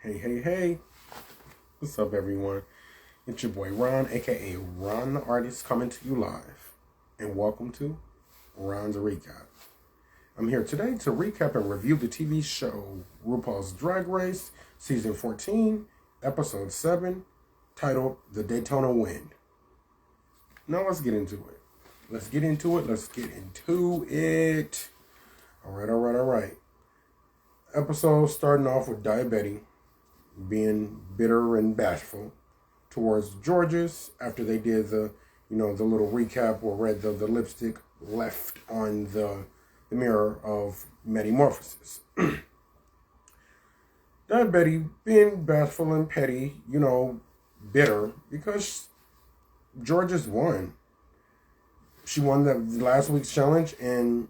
Hey. What's up, everyone? It's your boy Ron, aka Ron the Artist, coming to you live. And welcome to Ron's Recap. I'm here today to recap and review the TV show RuPaul's Drag Race, Season 14, Episode 7, titled The Daytona Wind. Now let's get into it. Alright. Episode starting off with Diabetes being bitter and bashful towards George's after they did the little recap or read the lipstick left on the mirror of metamorphosis. Diabetes being bashful and petty, bitter because George's won. She won the last week's challenge, and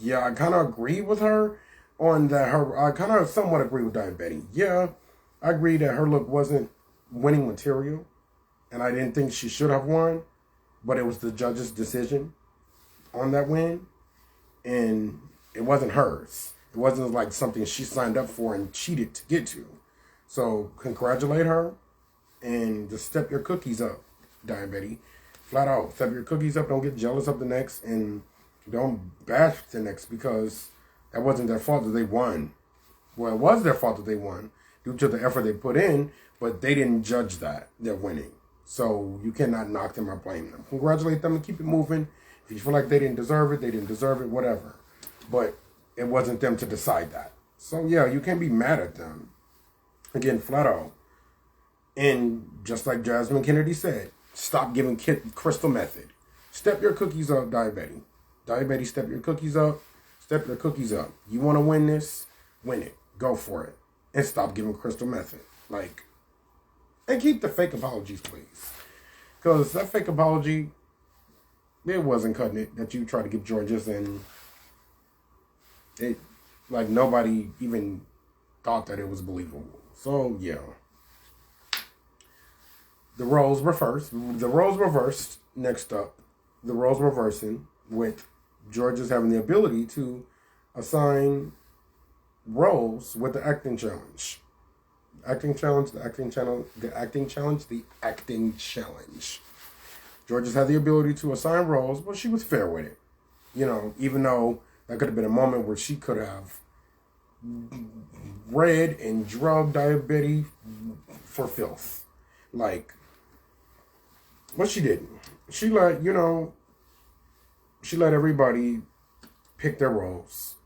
yeah, I kind of agree with her on that. I kind of somewhat agree with Diabetes. Yeah, I agree that her look wasn't winning material, and I didn't think she should have won, but it was the judge's decision on that win, and it wasn't hers. It wasn't like something she signed up for and cheated to get to. So congratulate her, and just step your cookies up, Diabetes. Flat out, step your cookies up. Don't get jealous of the next, and don't bash the next, because that wasn't their fault that they won. Well, it was their fault that they won due to the effort they put in, but they didn't judge that they're winning. So you cannot knock them or blame them. Congratulate them and keep it moving. If you feel like they didn't deserve it, whatever. But it wasn't them to decide that. So yeah, you can't be mad at them. Again, flat out. And just like Jasmine Kennedy said, stop giving Crystal method. Step your cookies up, Diabetes. Diabetes, step your cookies up. Step your cookies up. You want to win this? Win it. Go for it. And stop giving Crystal method. And keep the fake apologies, please. Because that fake apology, it wasn't cutting it that you tried to give George's, and nobody even thought that it was believable. So, yeah. The roles reversed. Next up. The roles reversing with George's having the ability to assign roles with the acting challenge. The acting challenge. George's had the ability to assign roles, but she was fair with it. Even though that could have been a moment where she could have read and drugged Diabetes for filth. But she didn't. She let everybody pick their roles.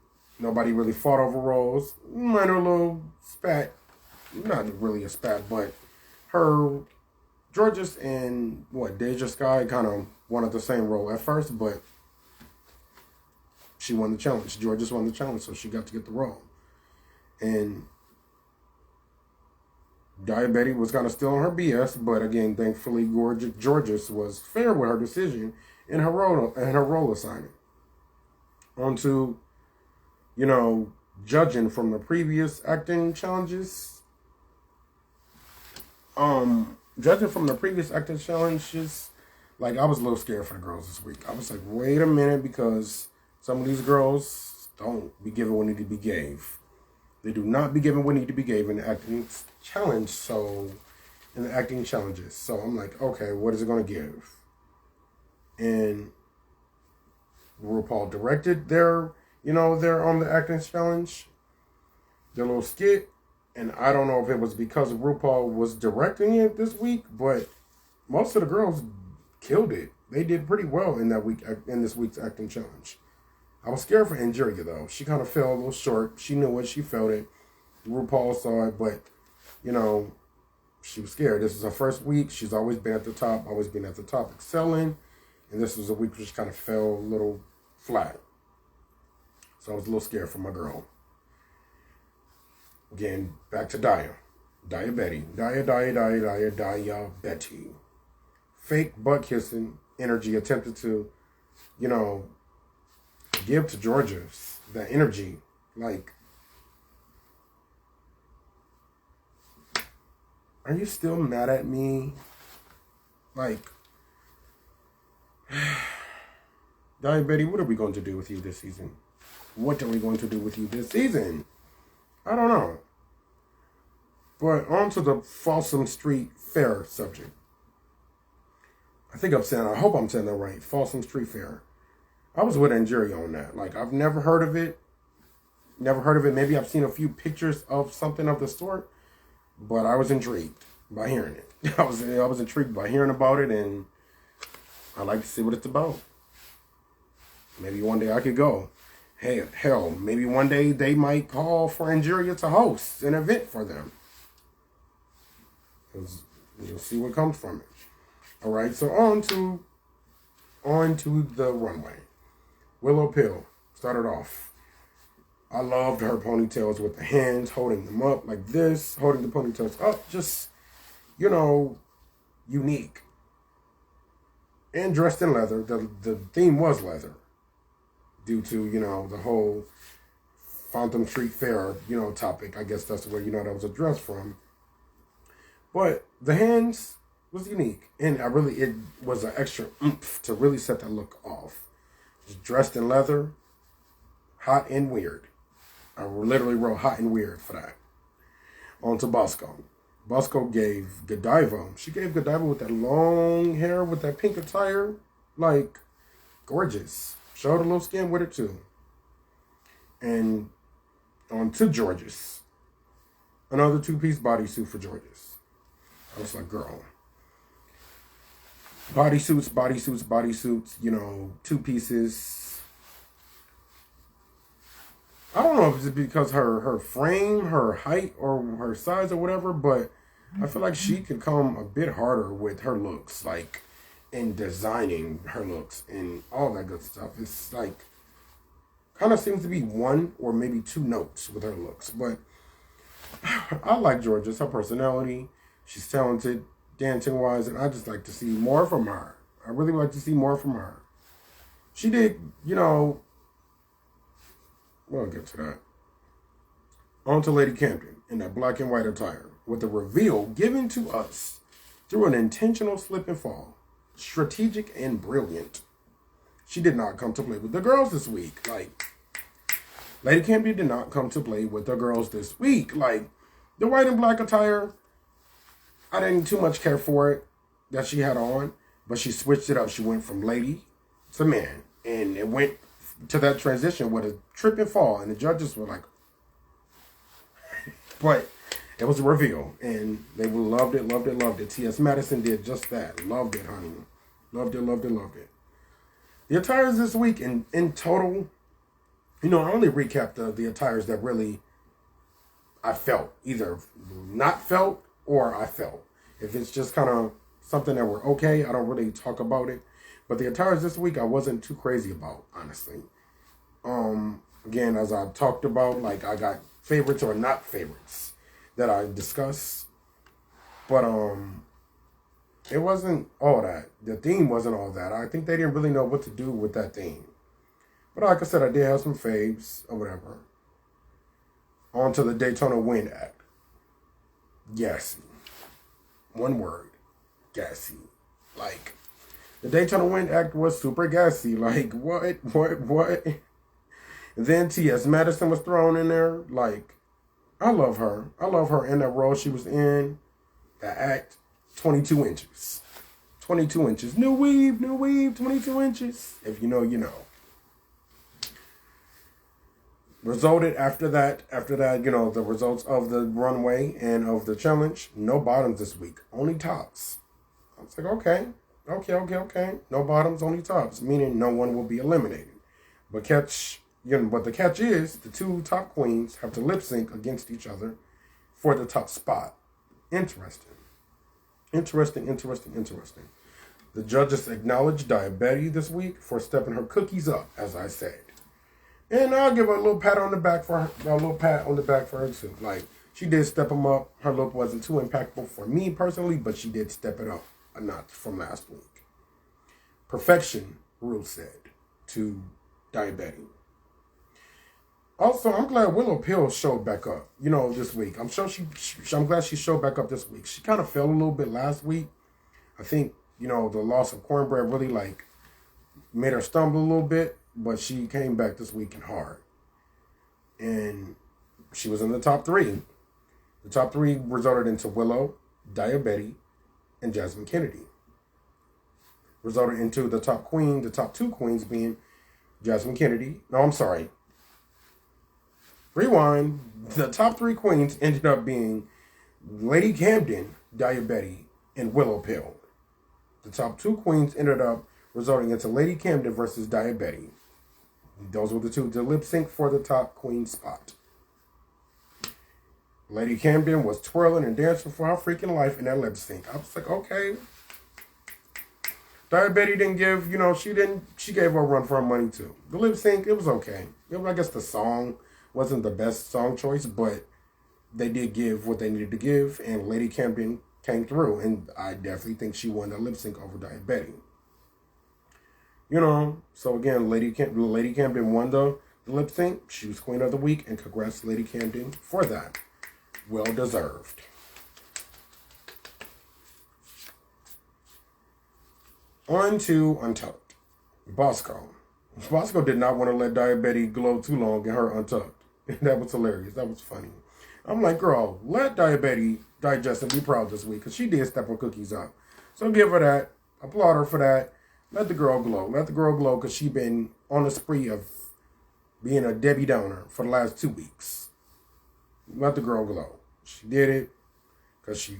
Nobody really fought over roles. Minor little spat. Not really a spat, but George's and Deja Sky kind of wanted the same role at first, but she won the challenge. George's won the challenge, so she got to get the role. And Diabetes was kind of still on her BS, but again, thankfully, George's was fair with her decision and her role assignment. On to, judging from the previous acting challenges. Judging from the previous acting challenges, I was a little scared for the girls this week. I was like, wait a minute, because some of these girls don't be given what need to be gave. They do not be given what need to be gave in the acting challenge. In the acting challenges. So I'm like, okay, what is it going to give? And RuPaul directed their on the acting challenge, their little skit. And I don't know if it was because RuPaul was directing it this week, but most of the girls killed it. They did pretty well in this week's acting challenge. I was scared for Angeria, though. She kind of fell a little short. She knew it. She felt it. RuPaul saw it, but, she was scared. This was her first week. She's always been at the top, excelling. And this was a week which kind of fell a little flat. So I was a little scared for my girl. Again, back to Diabetes. Diabetes. Fake butt kissing energy attempted to, give to George's that energy. Are you still mad at me? Diabetes, what are we going to do with you this season? I don't know. But on to the Folsom Street Fair subject. I hope I'm saying that right. Folsom Street Fair. I was with Angeria on that. Like, I've never heard of it. Maybe I've seen a few pictures of something of the sort, but I was intrigued by hearing it. I was intrigued by hearing about it, and I like to see what it's about. Maybe one day I could go. Hey, hell, maybe one day they might call for Angeria to host an event for them. You'll see what comes from it. All right, so on to the runway. Willow Pill started off. I loved her ponytails with the hands, holding them up like this, holding the ponytails up, just, unique. And dressed in leather. The theme was leather due to, the whole Folsom Street Fair, topic. I guess that's where, that was a dress from. But the hands was unique. And it was an extra oomph to really set that look off. Just dressed in leather, hot and weird. I literally wrote hot and weird for that. On to Bosco. Bosco gave Godiva. She gave Godiva with that long hair, with that pink attire. Like, gorgeous. Showed a little skin with it too. And on to Georges. Another two-piece bodysuit for Georges. I was like, girl. Bodysuits, two pieces. I don't know if it's because her frame, her height, or her size or whatever, but I feel like she could come a bit harder with her looks, like in designing her looks and all that good stuff. It's like, kind of seems to be one or maybe two notes with her looks, but I like Georges, her personality. She's talented, dancing-wise, and I just like to see more from her. I really like to see more from her. She did, we'll get to that. On to Lady Camden in that black and white attire with a reveal given to us through an intentional slip and fall. Strategic and brilliant. She did not come to play with the girls this week. Like, Lady Camden did not come to play with the girls this week. Like, the white and black attire, I didn't too much care for it that she had on, but she switched it up. She went from lady to man, and it went to that transition with a trip and fall, and the judges were like, but it was a reveal, and they loved it. T.S. Madison did just that. Loved it, honey. Loved it. The attires this week, in total, I only recapped the attires that really I felt. Either not felt or I felt. If it's just kind of something that we're okay, I don't really talk about it. But the attires this week, I wasn't too crazy about, honestly. Again, as I talked about, like, I got favorites or not favorites that I discuss. But it wasn't all that. The theme wasn't all that. I think they didn't really know what to do with that theme. But like I said, I did have some faves or whatever. On to the Daytona Wind Act. Gassy. One word. Gassy. Like, the Daytona Wind Act was super gassy. Like, what? And then T.S. Madison was thrown in there. Like, I love her. I love her in that role she was in. The act, 22 inches. 22 inches. New weave, 22 inches. If you know, you know. Resulted after that, the results of the runway and of the challenge, no bottoms this week. Only tops. I was like, okay. No bottoms, only tops. Meaning no one will be eliminated. But the catch is the two top queens have to lip sync against each other for the top spot. Interesting. The judges acknowledged Diabetes this week for stepping her cookies up, as I said. And I'll give her a little pat on the back for her, too. Like, she did step them up. Her look wasn't too impactful for me personally, but she did step it up a notch from last week. Perfection, Rue said to Diabetes. Also, I'm glad Willow Pill showed back up, this week. I'm glad she showed back up this week. She kind of fell a little bit last week. I think, the loss of cornbread really, made her stumble a little bit, but she came back this week and hard. And she was in the top 3. The top three resulted into Willow, Daya Betty, and Jasmine Kennedy. Resulted into the top two queens being Jasmine Kennedy. No, I'm sorry. Rewind. The top three queens ended up being Lady Camden, Daya Betty, and Willow Pill. The top two queens ended up resulting into Lady Camden versus Daya Betty. Those were the two to lip sync for the top queen spot. Lady Camden was twirling and dancing for her freaking life in that lip sync. I was like, okay. Daya Betty didn't give, she gave her a run for her money too. The lip sync, it was okay. I guess the song wasn't the best song choice, but they did give what they needed to give, and Lady Camden came through, and I definitely think she won the lip sync over Daya Betty. So again, Lady Camden won the lip sync. She was Queen of the Week, and congrats Lady Camden for that. Well deserved. On to Untucked. Bosco. Bosco did not want to let Daya Betty glow too long in her Untucked. That was hilarious. That was funny. I'm like, girl, let Daya Betty digest and be proud this week, because she did step her cookies up. So give her that. Applaud her for that. Let the girl glow. Let the girl glow, because she been on a spree of being a Debbie Downer for the last 2 weeks. Let the girl glow. She did it because she,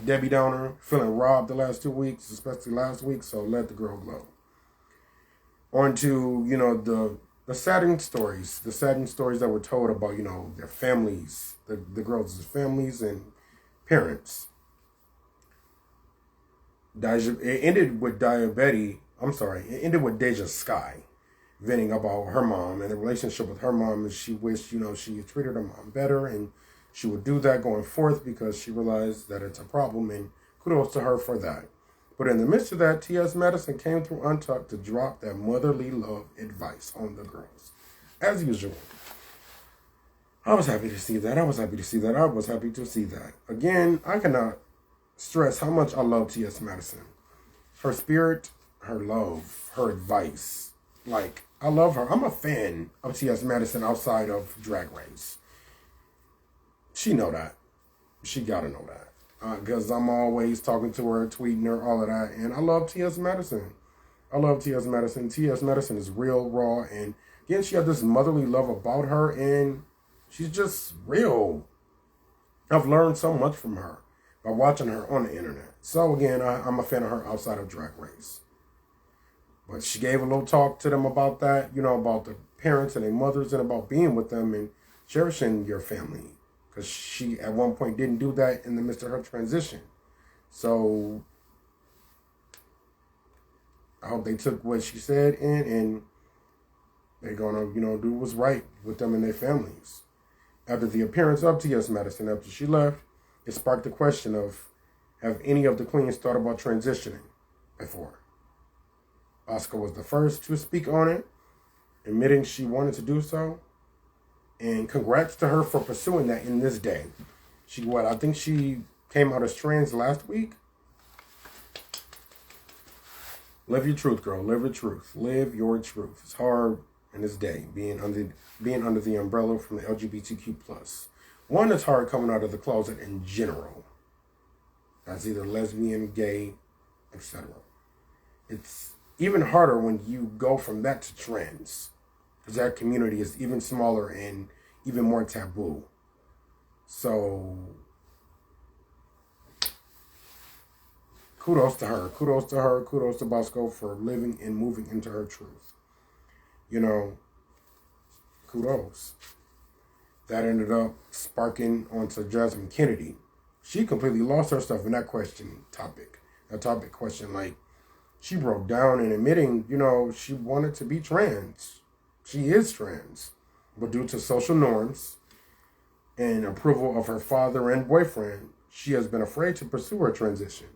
Debbie Downer, feeling robbed the last 2 weeks, especially last week, so let the girl glow. On to, the saddening stories. The saddening stories that were told about, their families, the girls' families and parents. It ended with it ended with Deja Sky venting about her mom and the relationship with her mom, and she wished, she had treated her mom better, and she would do that going forth because she realized that it's a problem, and kudos to her for that. But in the midst of that, T.S. Madison came through Untucked to drop that motherly love advice on the girls. As usual. I was happy to see that. Again, I cannot stress how much I love T.S. Madison. Her spirit, her love, her advice. I love her. I'm a fan of T.S. Madison outside of Drag Race. She know that. She gotta know that. Because I'm always talking to her, tweeting her, all of that. And I love T.S. Madison. T.S. Madison is real, raw. And again, she had this motherly love about her. And she's just real. I've learned so much from her by watching her on the internet. So again, I'm a fan of her outside of Drag Race. But she gave a little talk to them about that, about the parents and their mothers and about being with them and cherishing your family. Because she, at one point, didn't do that in the midst of her transition. So I hope they took what she said in and they're going to, do what's right with them and their families. After the appearance of T.S. Madison, after she left, it sparked the question of, have any of the queens thought about transitioning before? Oscar was the first to speak on it, admitting she wanted to do so. And congrats to her for pursuing that in this day. I think she came out as trans last week. Live your truth, girl. Live your truth. Live your truth. It's hard in this day, being under the umbrella from the LGBTQ+. One, it's hard coming out of the closet in general. That's either lesbian, gay, etc. It's even harder when you go from that to trans, because that community is even smaller and even more taboo. So kudos to her. Kudos to Bosco for living and moving into her truth. Kudos. That ended up sparking onto Jasmine Kennedy. She completely lost herself in that topic question. She broke down and admitting, she wanted to be trans. She is trans. But due to social norms and approval of her father and boyfriend, she has been afraid to pursue her transition.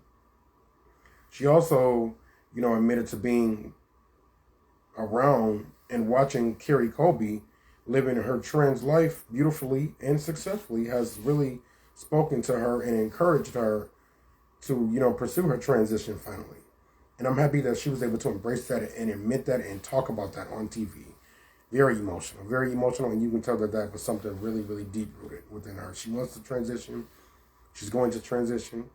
She also, admitted to being around and watching Carrie Colby living her trans life beautifully and successfully has really spoken to her and encouraged her to, pursue her transition finally. And I'm happy that she was able to embrace that and admit that and talk about that on TV. very emotional, and you can tell that that was something really, really deep rooted within her. She wants to transition. She's going to transition,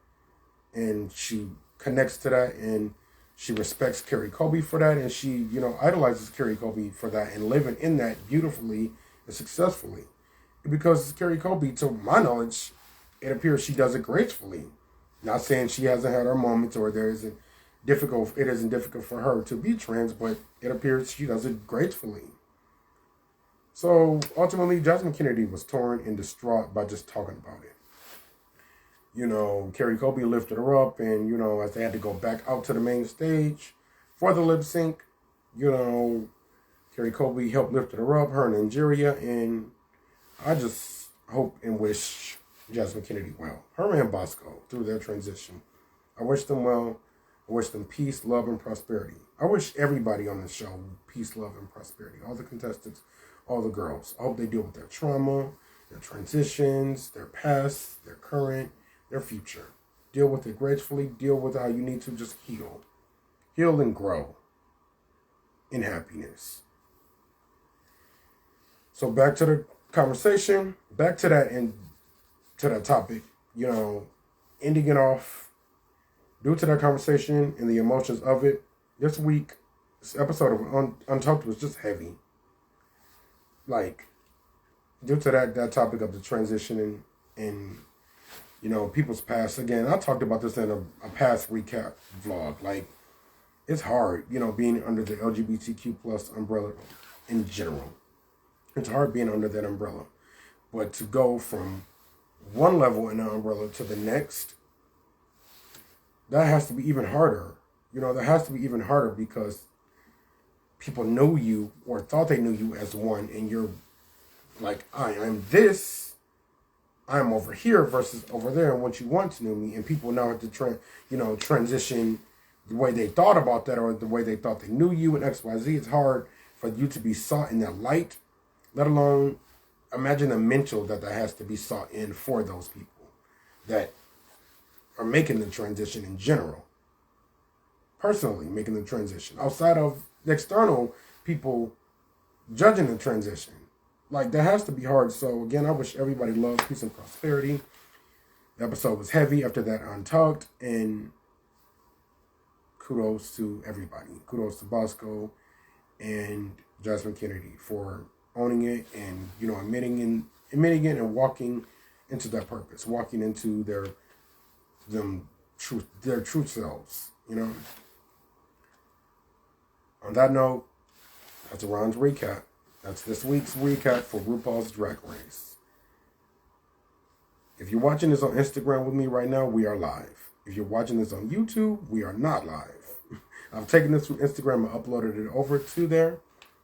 and she connects to that, and she respects Carrie Colby for that, and she, idolizes Carrie Colby for that, and living in that beautifully and successfully. Because Carrie Colby, to my knowledge, it appears she does it gracefully. Not saying she hasn't had her moments or it isn't difficult for her to be trans, but it appears she does it gracefully. So ultimately, Jasmine Kennedy was torn and distraught by just talking about it. Carrie Colby lifted her up, and, as they had to go back out to the main stage for the lip sync, Carrie Colby helped lift her up, her and Nigeria, and I just hope and wish Jasmine Kennedy well. Her and Bosco through their transition. I wish them well. I wish them peace, love, and prosperity. I wish everybody on the show peace, love, and prosperity. All the contestants, all the girls. I hope they deal with their trauma, their transitions, their past, their current, their future. Deal with it gracefully. Deal with how you need to just heal. Heal and grow in happiness. So back to the conversation, back to that and to that topic, ending it off due to that conversation and the emotions of it. This week, this episode of Untucked was just heavy. Like, due to that topic of the transition and people's past. Again, I talked about this in a past recap vlog. Like, it's hard, being under the LGBTQ plus umbrella in general. It's hard being under that umbrella. But to go from one level in the umbrella to the next, that has to be even harder. That has to be even harder because people know you or thought they knew you as one, and you're like, I am this, I'm over here versus over there, and what you want to know me, and people now have to transition the way they thought about that or the way they thought they knew you and XYZ. It's hard for you to be sought in that light, let alone imagine the mental that has to be sought in for those people that are making the transition in general. Personally making the transition. Outside of the external people judging the transition. Like, that has to be hard. So again, I wish everybody love, peace, and prosperity. The episode was heavy after that Untucked, and kudos to everybody. Kudos to Bosco and Jasmine Kennedy for owning it and, admitting it and walking into that purpose, walking into their true selves, On that note, that's Ron's recap. That's this week's recap for RuPaul's Drag Race. If you're watching this on Instagram with me right now, we are live. If you're watching this on YouTube, we are not live. I've taken this from Instagram and uploaded it over to there.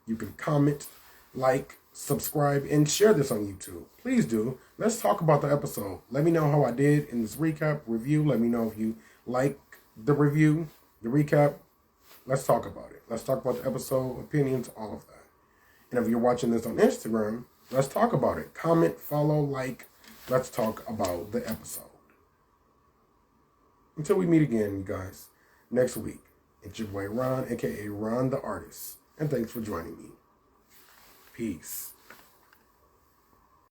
You can comment, like, subscribe, and share this on YouTube. Please do. Let's talk about the episode. Let me know how I did in this recap review. Let me know if you like the review, the recap. Let's talk about it. Let's talk about the episode, opinions, all of that. And if you're watching this on Instagram, let's talk about it. Comment, follow, like. Let's talk about the episode. Until we meet again, you guys, next week. It's your boy Ron, a.k.a. Ron the Artist. And thanks for joining me. Peace.